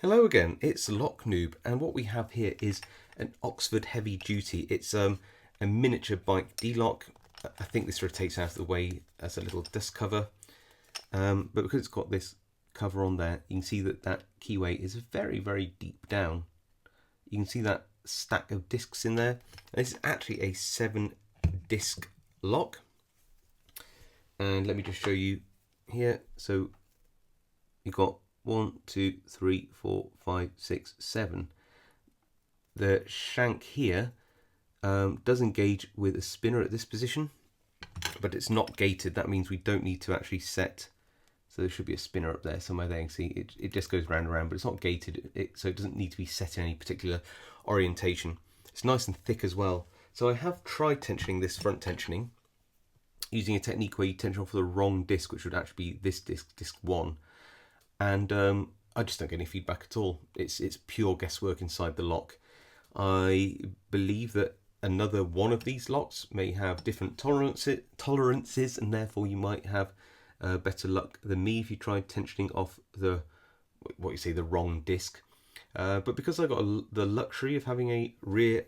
Hello again, it's Lock Noob, and what we have here is an Oxford heavy duty. It's a miniature bike D-lock. I think this rotates out of the way as a little dust cover, but because it's got this cover on there, you can see that that keyway is very, very deep down. You can see that stack of discs in there. And this is actually a 7-disc lock, and let me just show you here. So you've got 1, 2, 3, 4, 5, 6, 7. The shank here does engage with a spinner at this position, but it's not gated. That means we don't need to actually set. So there should be a spinner up there somewhere. There you can see it just goes round and round, but it's not gated, so it doesn't need to be set in any particular orientation. It's nice and thick as well. So I have tried tensioning this front tensioning using a technique where you tension off the wrong disc, which would actually be this disc, disc 1. And I just don't get any feedback at all. It's pure guesswork inside the lock. I believe that another one of these locks may have different tolerances, and therefore you might have better luck than me if you tried tensioning off the the wrong disc. But because I got the luxury of having a rear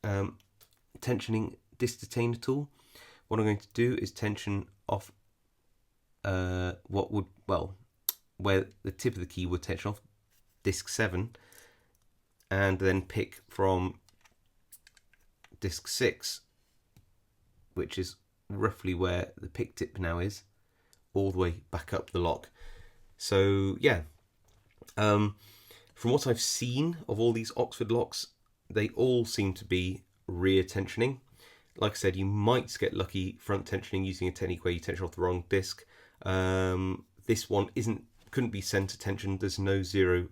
tensioning disc detainer tool, what I'm going to do is tension off where the tip of the key would tension off disc 7, and then pick from disc 6, which is roughly where the pick tip now is, all the way back up the lock. So yeah, from what I've seen of all these Oxford locks, they all seem to be rear tensioning. Like I said, you might get lucky front tensioning using a technique where you tension off the wrong disc. This one couldn't be center tension. There's no zero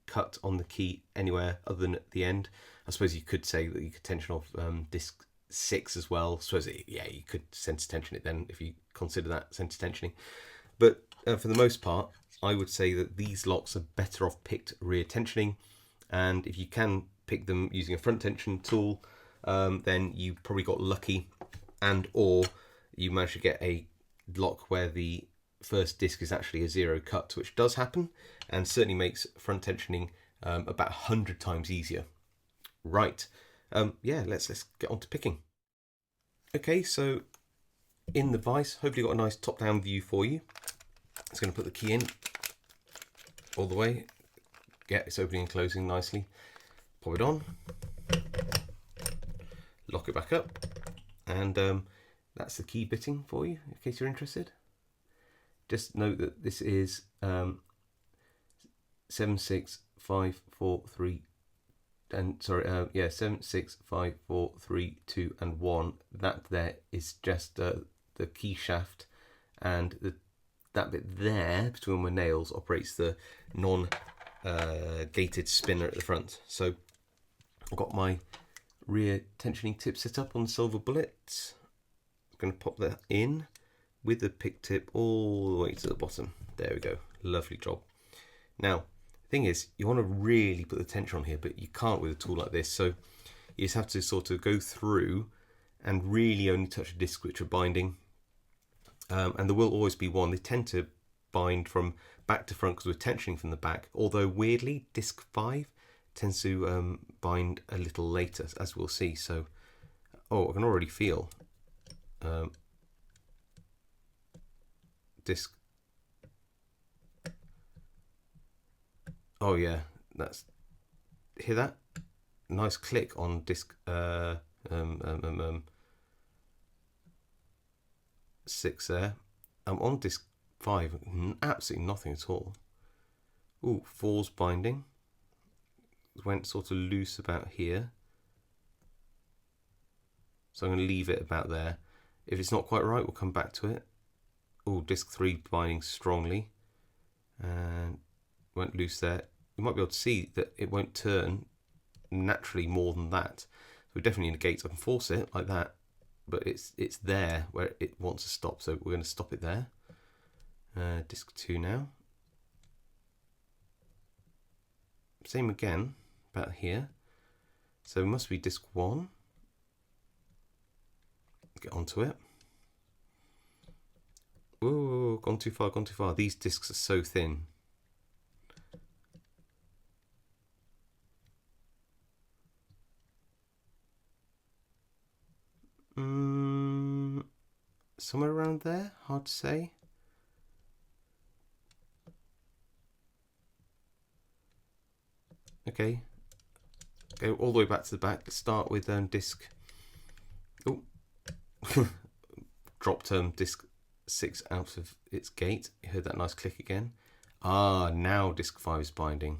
cut on the key anywhere other than at the end. I suppose you could say that you could tension off disc 6 as well. You could center tension it then if you consider that center tensioning. But for the most part, I would say that these locks are better off picked rear tensioning. And if you can pick them using a front tension tool, then you probably got lucky, and or you managed to get a lock where the first disc is actually a zero cut, which does happen and certainly makes front tensioning about 100 times easier. Right, yeah, let's get on to picking. Okay, so in the vise, hopefully got a nice top-down view for you. It's going to put the key in all the way. Get it's opening and closing nicely. Pop it on. Lock it back up, and that's the key bitting for you in case you're interested. Just note that this is 76543 and 76543 and 1. That there is just the key shaft, and that bit there between my nails operates the non gated spinner at the front. So I've got my rear tensioning tip set up on silver bullet. I'm going to pop that in with the pick tip all the way to the bottom. There we go, lovely job. Now the thing is, you want to really put the tension on here, but you can't with a tool like this, so you just have to sort of go through and really only touch the discs which are binding, and there will always be one. They tend to bind from back to front because we're tensioning from the back, although weirdly disc 5 tends to bind a little later, as we'll see. So I can already feel disc. Oh yeah, hear that nice click on disc 6 there. I'm on disc 5, absolutely nothing at all. Ooh, 4's binding. Went sort of loose about here, so I'm going to leave it about there. If it's not quite right, we'll come back to it. Oh, disc 3 binding strongly, and went loose there. You might be able to see that it won't turn naturally more than that. So we definitely need a gate. I can force it like that, but it's there where it wants to stop, so we're going to stop it there. Disc 2 now. Same again about here. So it must be disc 1. Get onto it. Oh, gone too far, gone too far. These discs are so thin. somewhere around there, hard to say. Okay, go all the way back to the back. Let's start with disc. Oh, dropped disc 6 out of its gate. You heard that nice click again. Ah, now disc 5 is binding.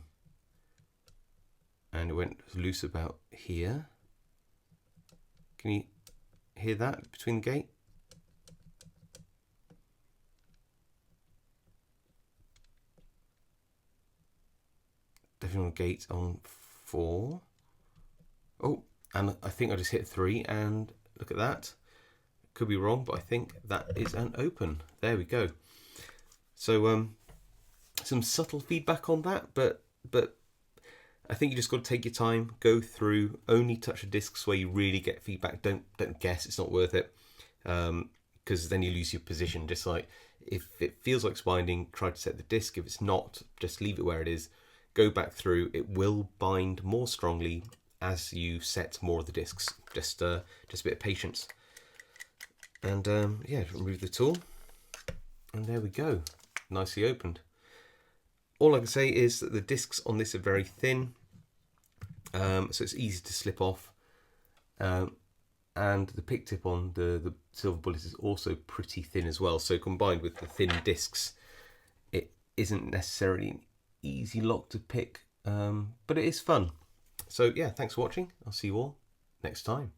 And it went loose about here. Can you hear that between the gate? Definitely on gate on 4. Oh, and I think I just hit 3, and look at that. Could be wrong, but I think that is an open. There we go. So some subtle feedback on that, but I think you just got to take your time, go through, only touch the discs where you really get feedback. Don't guess, it's not worth it, because then you lose your position. Just like if it feels like it's binding, try to set the disc. If it's not, just leave it where it is. Go back through. It will bind more strongly as you set more of the discs. Just a bit of patience. And yeah, remove the tool, and there we go, nicely opened. All I can say is that the discs on this are very thin, so it's easy to slip off, and the pick tip on the silver bullet is also pretty thin as well. So combined with the thin discs, it isn't necessarily an easy lock to pick, but it is fun. So yeah, thanks for watching. I'll see you all next time.